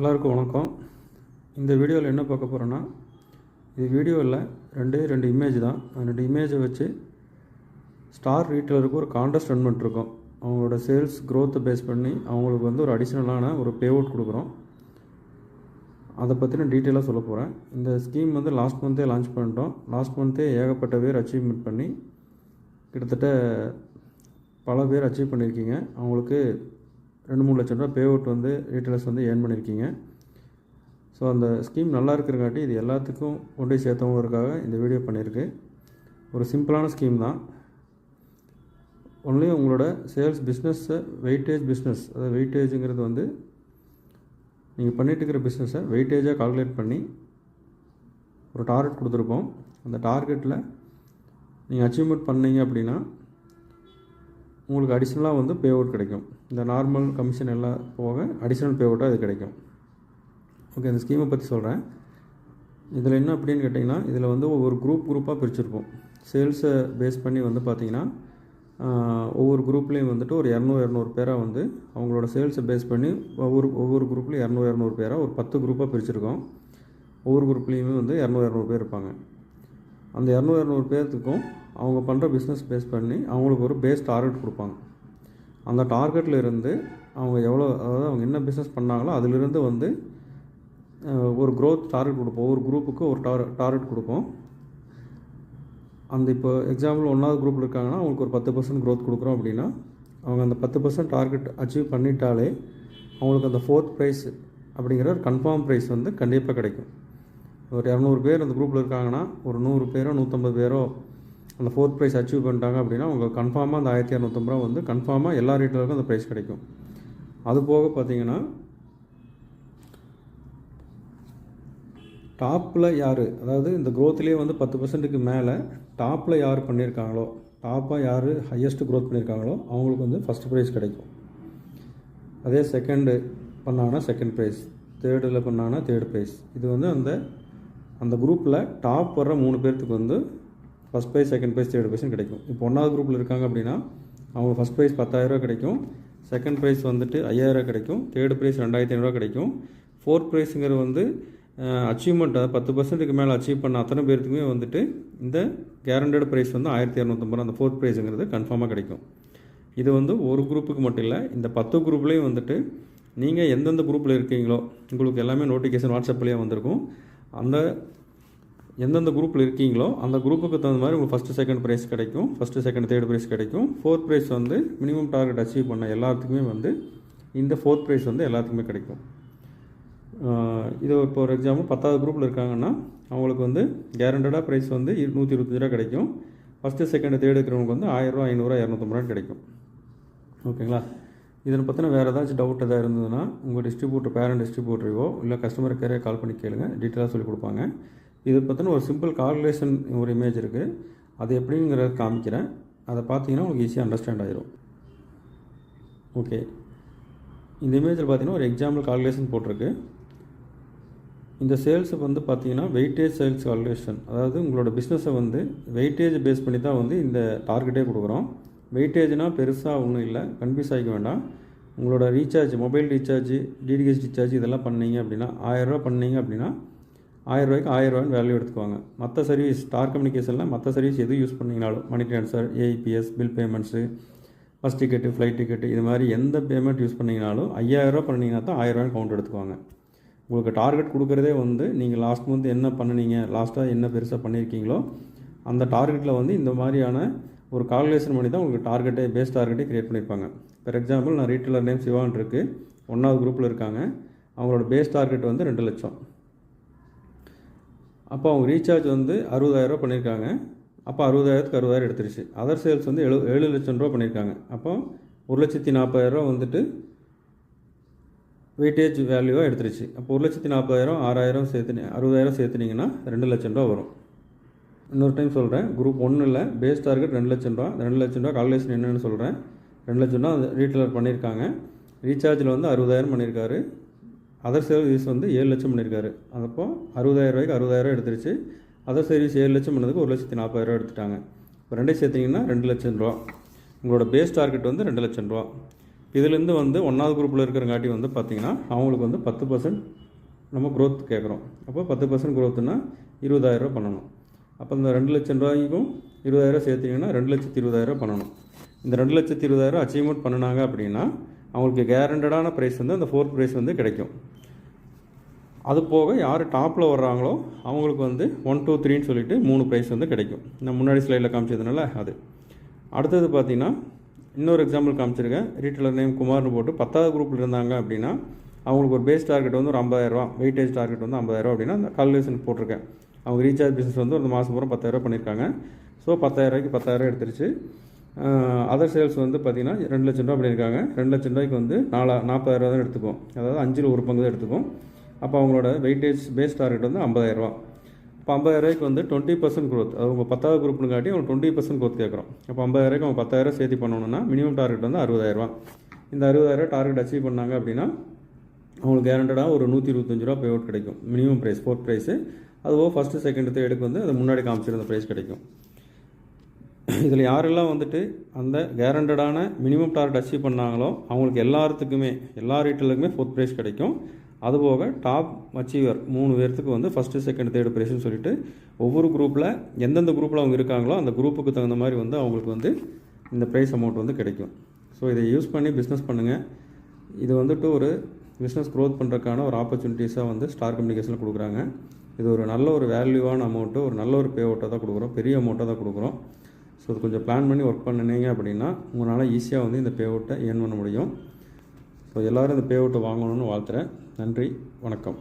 எல்லாருக்கும் வணக்கம். இந்த வீடியோவில் என்ன பார்க்க போகிறோன்னா, இது வீடியோவில் ரெண்டு இமேஜ் தான். அந்த 2 இமேஜை வச்சு ஸ்டார் ரீட்டெயிலருக்கு ஒரு கான்டெஸ்ட் ரன் பண்ணிட்டுருக்கோம். அவங்களோட சேல்ஸ் க்ரோத்தை பேஸ் பண்ணி அவங்களுக்கு வந்து ஒரு அடிஷ்னலான ஒரு பே அவுட் கொடுக்குறோம். அதை பற்றின டீட்டெயிலாக சொல்ல போகிறேன். இந்த ஸ்கீம் வந்து லாஸ்ட் மந்த்தே லான்ச் பண்ணிட்டோம். லாஸ்ட் மந்த்தே ஏகப்பட்ட பேர் அச்சீவ்மெண்ட் பண்ணி கிட்டத்தட்ட பல பேர் அச்சீவ் பண்ணியிருக்கீங்க. அவங்களுக்கு 2-3 லட்சம் ரூபா பே அவுட் வந்து ரீட்டெயிலர்ஸ் வந்து ஏர்ன் பண்ணியிருக்கீங்க. ஸோ அந்த ஸ்கீம் நல்லா இருக்கிறங்காட்டி இது எல்லாத்துக்கும் கொண்டு போய் சேர்த்தவங்களுக்காக இந்த வீடியோ பண்ணியிருக்கு. ஒரு சிம்பிளான ஸ்கீம் தான். ஒன்லி உங்களோட சேல்ஸ் பிஸ்னஸை வெயிட்டேஜ் பிஸ்னஸ், அதாவது வெயிட்டேஜுங்கிறது வந்து நீங்கள் பண்ணிகிட்டு இருக்கிற பிஸ்னஸை வெயிட்டேஜாக கால்குலேட் பண்ணி ஒரு டார்கெட் கொடுத்துருப்போம். அந்த டார்கெட்டில் நீங்கள் அச்சீவ்மெண்ட் பண்ணீங்க அப்படின்னா உங்களுக்கு அடிஷ்னலாக வந்து பே அவுட் கிடைக்கும். இந்த நார்மல் கமிஷன் எல்லாம் போக அடிஷ்னல் பே அவுட்டாக இது கிடைக்கும். ஓகே, இந்த ஸ்கீமை பற்றி சொல்கிறேன். இதில் என்ன அப்படின்னு கேட்டிங்கன்னா, இதில் வந்து ஒவ்வொரு குரூப்பாக பிரிச்சுருப்போம். சேல்ஸை பேஸ் பண்ணி வந்து பார்த்திங்கன்னா ஒவ்வொரு குரூப்லேயும் வந்துட்டு ஒரு 200 பேராக வந்து அவங்களோட சேல்ஸை பேஸ் பண்ணி ஒவ்வொரு குரூப்லேயும் 200 பேராக ஒரு 10 குரூப்பாக பிரிச்சுருக்கோம். ஒவ்வொரு குரூப்லேயுமே வந்து 200 பேர் இருப்பாங்க. அந்த 200 பேர்த்துக்கும் அவங்க பண்ணுற பிஸ்னஸ் பேஸ் பண்ணி அவங்களுக்கு ஒரு பேஸ் டார்கெட் கொடுப்பாங்க. அந்த டார்கெட்டில் இருந்து அவங்க எவ்வளோ, அதாவது அவங்க என்ன பிஸ்னஸ் பண்ணாங்களோ அதிலிருந்து வந்து ஒரு க்ரோத் டார்கெட் கொடுப்போம். ஒவ்வொரு குரூப்புக்கு ஒரு டார்கெட் கொடுப்போம். அந்த இப்போ எக்ஸாம்பிள் 1வது குரூப்பில் இருக்காங்கன்னா அவங்களுக்கு ஒரு 10% க்ரோத் கொடுக்குறோம் அப்படின்னா அவங்க அந்த 10% டார்கெட் அச்சீவ் பண்ணிட்டாலே அவங்களுக்கு அந்த 4th ப்ரைஸ் அப்படிங்கிற ஒரு கன்ஃபார்ம் ப்ரைஸ் வந்து கண்டிப்பாக கிடைக்கும். ஒரு 200 பேர் அந்த குரூப்பில் இருக்காங்கன்னா ஒரு 100 பேரோ 150 பேரோ அந்த 4th ப்ரைஸ் அச்சீவ் பண்ணிட்டாங்க அப்படின்னா அவங்க கன்ஃபார்மாக அந்த 1250 ரூபா வந்து கன்ஃபார்மாக எல்லா ரீட்டெயிலருக்கும் அந்த ப்ரைஸ் கிடைக்கும். அது போக பார்த்திங்கன்னா டாப்பில் யார், அதாவது இந்த க்ரோத்லேயே வந்து 10%க்கு மேலே டாப்பில் யார் பண்ணியிருக்காங்களோ, டாப்பாக யார் ஹையஸ்ட்டு க்ரோத் பண்ணியிருக்காங்களோ அவங்களுக்கு வந்து ஃபஸ்ட் ப்ரைஸ் கிடைக்கும். அதே செகண்டு பண்ணாங்கன்னா செகண்ட் ப்ரைஸ், தேர்டில் பண்ணாங்கன்னா தேர்ட் ப்ரைஸ். இது வந்து அந்த குரூப்பில் டாப் வர்ற 3 பேர்த்துக்கு வந்து first prize, second prize, third ப்ரைஸும் கிடைக்கும். இப்போ 1வது குரூப்பில் இருக்காங்க அப்படின்னா அவங்க ஃபஸ்ட் ப்ரைஸ் 10,000 ரூபா கிடைக்கும், செகண்ட் ப்ரைஸ் வந்துட்டு 5,000 கிடைக்கும், தேர்ட் ப்ரைஸ் 2,500 கிடைக்கும். 4th ப்ரைஸுங்கிறது வந்து அச்சீவ்மெண்ட்டை 10%க்கு மேலே அச்சீவ் பண்ண அத்தனை பேர்த்துக்குமே வந்துட்டு இந்த கேரண்டட் ப்ரைஸ் வந்து 1,250 ரூபா, அந்த 4th ப்ரைஸுங்கிறது கன்ஃபார்மாக கிடைக்கும். இது வந்து ஒரு குரூப்புக்கு மட்டும் இல்லை, இந்த 10 குரூப்லேயும் வந்துட்டு நீங்கள் எந்தெந்த குரூப்பில் இருக்கீங்களோ உங்களுக்கு எல்லாமே நோட்டிஃபிகேஷன் வாட்ஸ்அப்லேயே வந்திருக்கும். அந்த எந்தெந்த குரூப்பில் இருக்கீங்களோ அந்த குரூப்புக்கு தகுந்த மாதிரி உங்களுக்கு ஃபஸ்ட்டு செகண்ட் ப்ரைஸ் கிடைக்கும், ஃபஸ்ட்டு செகண்ட் தேர்ட் ப்ரைஸ் கிடைக்கும். 4th ப்ரைஸ் வந்து மினிமம் டார்கெட் அச்சீவ் பண்ண எல்லாத்துக்குமே வந்து இந்த 4th ப்ரைஸ் வந்து எல்லாத்துக்குமே கிடைக்கும். இது இப்போ ஒரு எக்ஸாம்பிள் 10வது குரூப்பில் இருக்காங்கன்னா அவங்களுக்கு வந்து கேரண்டடாக ப்ரைஸ் வந்து 125 ரூபா கிடைக்கும். ஃபஸ்ட்டு செகண்ட் தேர்ட் இருக்கிறவங்களுக்கு வந்து 1000 ரூபா, 500 ரூபா, 250 ரூபா கிடைக்கும். ஓகேங்களா? இதை பற்றின வேறு ஏதாச்சும் டவுட் எதாவது இருந்ததுன்னா உங்கள் டிஸ்ட்ரிபியூட்டர், பேரண்ட் டிஸ்ட்ரிபியூட்டரையோ இல்லை கஸ்டமர் கேரே கால் பண்ணி கேளுங்க, டீட்டெயிலாக சொல்லி கொடுப்பாங்க. இதை பற்றின ஒரு சிம்பிள் கால்குலேஷன் ஒரு இமேஜ் இருக்குது, அது எப்படிங்கிறத காமிக்கிறேன். அதை பார்த்தீங்கன்னா உங்களுக்கு ஈஸியாக அண்டர்ஸ்டாண்ட் ஆகிரும். ஓகே, இந்த இமேஜில் பார்த்தீங்கன்னா ஒரு எக்ஸாம்பிள் கால்குலேஷன் போட்டிருக்கு. இந்த சேல்ஸை வந்து பார்த்தீங்கன்னா வெயிட்டேஜ் சேல்ஸ் கால்குலேஷன், அதாவது உங்களோட பிஸ்னஸை வந்து வெயிட்டேஜ் பேஸ் பண்ணி தான் வந்து இந்த டார்கெட்டே கொடுக்குறோம். வெயிட்டேஜ்னால் பெருசாக ஒன்றும் இல்லை, கன்ஃபியூஸ் ஆகிக்க வேண்டாம். உங்களோட recharge, mobile recharge, DTH recharge இதெல்லாம் பண்ணீங்க அப்படின்னா 1000 ரூபா பண்ணீங்க அப்படின்னா 1000 ரூபாய்க்கு 1000 ரூபான்னு வேல்யூ எடுத்துக்குவாங்க. மற்ற சர்வீஸ், ஸ்டார் கம்யூனிகேஷனில் மற்ற சர்வீஸ் எது யூஸ் பண்ணிங்கனாலும், money transfer, AEPS, bill payments, bus ticket, flight ticket, இது மாதிரி எந்த பேமெண்ட் யூஸ் பண்ணிங்கனாலும் 5000 ரூபா பண்ணிங்கன்னா தான் 1000 ரூபாய் கவுண்ட் எடுத்துக்குவாங்க. உங்களுக்கு டார்கெட் கொடுக்குறதே வந்து நீங்கள் லாஸ்ட் மந்த் என்ன பண்ணினீங்க, லாஸ்ட்டாக என்ன பெருசாக பண்ணியிருக்கீங்களோ அந்த டார்கெட்டில் வந்து இந்த மாதிரியான ஒரு கால்குலேஷன் பண்ணி தான் உங்களுக்கு டார்கெட்டே, பேஸ் டார்கெட்டே க்ரியேட் பண்ணியிருப்பாங்க. ஃபார் எக்ஸாம்பிள் நான் ரீட்டெயிலர் நேம் சிவான் இருக்குது, 1வது குரூப்பில் இருக்காங்க. அவங்களோட பேஸ் டார்கெட் வந்து 2 லட்சம். அப்போ அவங்க ரீசார்ஜ் வந்து 60,000 ரூபா பண்ணியிருக்காங்க. அப்போ 60,000க்கு 60,000 எடுத்துருச்சு. அதர் சேல்ஸ் வந்து 7 லட்சம் ரூபா பண்ணியிருக்காங்க. அப்போ 1,40,000 ரூபா வந்துட்டு வெயிட்டேஜ் வேல்யூவாக எடுத்துருச்சு. அப்போ 1,40,000 6,000 சேர்த்து 60,000 சேர்த்துனீங்கன்னா 2 லட்சம் ரூபா வரும். இன்னொரு டைம் சொல்கிறேன், குரூப் 1ல் பேஸ் டார்கெட் 2 லட்சம் ரூபா. 2 லட்சம் ரூபா கால்குலேஷன் என்னென்னு சொல்கிறேன். 2 லட்சம் ரூபா ரீட்டெயிலர் பண்ணியிருக்காங்க. ரீசார்ஜில் வந்து 60,000 பண்ணியிருக்காரு. அதர் சர்வீஸ் வந்து 7 லட்சம் பண்ணியிருக்காரு. அப்போ 60,000 ரூபாய்க்கு 60,000 எடுத்துருச்சு. அதர் சர்வீஸ் 7 லட்சம் பண்ணதுக்கு 1,40,000 எடுத்துட்டாங்க. இப்போ ரெண்டையும் சேர்த்திங்கன்னா 2 லட்சம் ரூபா. உங்களோட பேஸ் டார்கெட் வந்து 2 லட்சம் ரூபா. இதுலேருந்து வந்து 1வது குரூப்பில் இருக்கிறங்காட்டி வந்து பார்த்திங்கன்னா அவங்களுக்கு வந்து 10% நம்ம க்ரோத் கேட்குறோம். அப்போ 10% க்ரோத்துன்னா 20,000 ரூபா பண்ணணும். அப்போ இந்த 2 லட்சம் ரூபாய்க்கும் 20,000 சேர்த்திங்கன்னா 2,20,000 பண்ணணும். இந்த 2,20,000 அச்சீவ்மெண்ட் பண்ணினாங்க அப்படின்னா அவங்களுக்கு கேரண்டடான ப்ரைஸ் வந்து அந்த 4th ப்ரைஸ் வந்து கிடைக்கும். அது போக யார் டாப்பில் வர்றாங்களோ அவங்களுக்கு வந்து 1, 2, 3ன்னு சொல்லிட்டு 3 ப்ரைஸ் வந்து கிடைக்கும். நான் முன்னாடி ஸ்லைடில் காமிச்சதுனால அது. அடுத்தது பார்த்திங்கன்னா இன்னொரு எக்ஸாம்பிள் காமிச்சிருக்கேன். ரீட்டெயிலர் நேம் குமார்னு போட்டு 10வது குரூப்பில் இருந்தாங்க அப்படின்னா அவங்களுக்கு ஒரு பேஸ் டார்கெட் வந்து ஒரு 50,000, வெயிட்டேஜ் டார்கெட் வந்து 50,000 அப்படின்னா அந்த கால்குலேஷன் போட்டிருக்கேன். அவங்க ரீசார்ஜ் பிஸ்னஸ் வந்து ஒரு மாதம் பூரா 10,000 பண்ணியிருக்காங்க. ஸோ 10,000க்கு 10,000 எடுத்துருச்சு. அதர் சேல்ஸ் வந்து பார்த்திங்கன்னா 2 லட்சம் ரூபா பண்ணியிருக்காங்க. 2 லட்சம் ரூபாய்க்கு வந்து 40,000 தான் எடுத்துக்கும். அதாவது 5ல் 1 பங்கு தான் எடுத்துக்கும். அப்போ அவங்களோட வெயிட்டேஜ் பேஸ் டார்கெட் வந்து 50,000. இப்போ 50,000க்கு வந்து 20% க்ரோத். அது உங்கள் 10வது குரூப்னு காட்டி அவங்க 20% க்ரோத் கேட்குறோம். அப்போ 50,000க்கு அவங்க 10,000 சேர்த்து பண்ணணும்னா மினிமம் டார்கெட் வந்து 60,000. இந்த 60,000 டார்கெட் அச்சீவ் பண்ணாங்க அப்படின்னா அவங்களுக்கு கேரண்டடாக ஒரு 125 ரூபா பே அவுட் கிடைக்கும். Minimum prize 4th prize. அதுவோ ஃபஸ்ட்டு செகண்ட் தேர்டுக்கு வந்து அது முன்னாடி காமிச்சிருந்த ப்ரைஸ் கிடைக்கும். இதில் யாரெல்லாம் வந்துட்டு அந்த கேரண்டடான மினிமம் டார்கெட் அச்சீவ் பண்ணாங்களோ அவங்களுக்கு எல்லாத்துக்குமே எல்லா ரீட்டெயிலுக்குமே 4th ப்ரைஸ் கிடைக்கும். அதுபோக டாப் அச்சீவர் 3 பேர்த்துக்கு வந்து ஃபஸ்ட்டு செகண்ட் தேர்டு ப்ரைஸ்னு சொல்லிட்டு ஒவ்வொரு குரூப்பில் எந்தெந்த குரூப்பில் அவங்க இருக்காங்களோ அந்த குரூப்புக்கு தகுந்த மாதிரி வந்து அவங்களுக்கு வந்து இந்த ப்ரைஸ் அமௌண்ட் வந்து கிடைக்கும். ஸோ இதை யூஸ் பண்ணி பிஸ்னஸ் பண்ணுங்கள். இது வந்துட்டு ஒரு பிஸ்னஸ் க்ரோத் பண்ணுறதுக்கான ஒரு ஆப்பர்ச்சுனிட்டிஸாக வந்து ஸ்டார் கம்யூனிகேஷனில் கொடுக்குறாங்க. இது ஒரு நல்ல ஒரு வேல்யூவான அமௌண்ட்டு, ஒரு நல்ல ஒரு பே அவுட்டாக தான் கொடுக்குறோம், பெரிய அமௌண்ட்டாக தான் கொடுக்குறோம். ஸோ இது கொஞ்சம் பிளான் பண்ணி ஒர்க் பண்ணினீங்க அப்படின்னா உங்களால் ஈஸியாக வந்து இந்த பே அவுட்டை ஏர்ன் பண்ண முடியும். ஸோ எல்லோரும் இந்த பே அவுட்டை வாங்கணும்னு வாழ்த்துறேன். நன்றி, வணக்கம்.